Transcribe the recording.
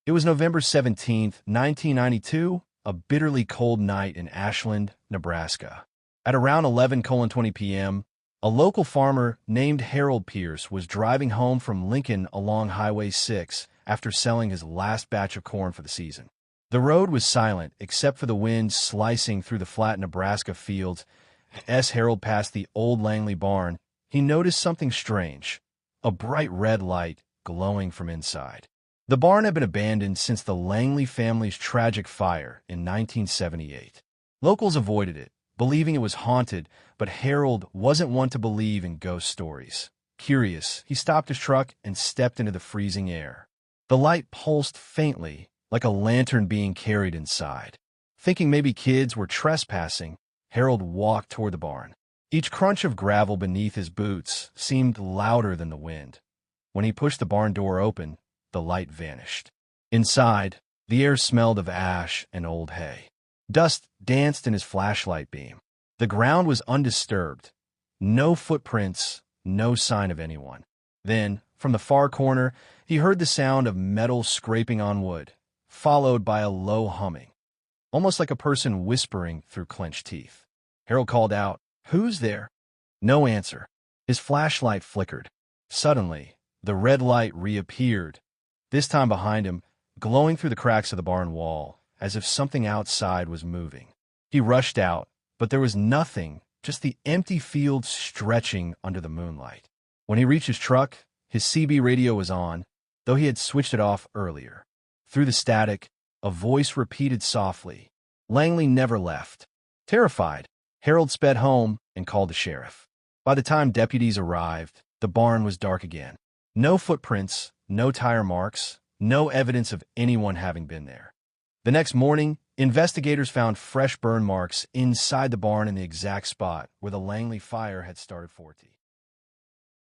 It was November 17th, 1992, a bitterly cold night in Ashland, Nebraska. At around 11:20 p.m., a local farmer named Harold Pierce was driving home from Lincoln along Highway 6 after selling his last batch of corn for the season. The road was silent except for the wind slicing through the flat Nebraska fields. As Harold passed the old Langley barn, he noticed something strange, a bright red light glowing from inside. The barn had been abandoned since the Langley family's tragic fire in 1978. Locals avoided it, believing it was haunted, but Harold wasn't one to believe in ghost stories. Curious, he stopped his truck and stepped into the freezing air. The light pulsed faintly, like a lantern being carried inside. Thinking maybe kids were trespassing, Harold walked toward the barn. Each crunch of gravel beneath his boots seemed louder than the wind. When he pushed the barn door open, the light vanished. Inside, the air smelled of ash and old hay. Dust danced in his flashlight beam. The ground was undisturbed. No footprints, no sign of anyone. Then, from the far corner, he heard the sound of metal scraping on wood, followed by a low humming, almost like a person whispering through clenched teeth. Harold called out, "Who's there?" No answer. His flashlight flickered. Suddenly, the red light reappeared, this time behind him, glowing through the cracks of the barn wall, as if something outside was moving. He rushed out, but there was nothing, just the empty field stretching under the moonlight. When he reached his truck, his CB radio was on, though he had switched it off earlier. Through the static, a voice repeated softly, "Langley never left." Terrified, Harold sped home and called the sheriff. By the time deputies arrived, the barn was dark again. No footprints, no tire marks, no evidence of anyone having been there. The next morning, investigators found fresh burn marks inside the barn in the exact spot where the Langley fire had started 40.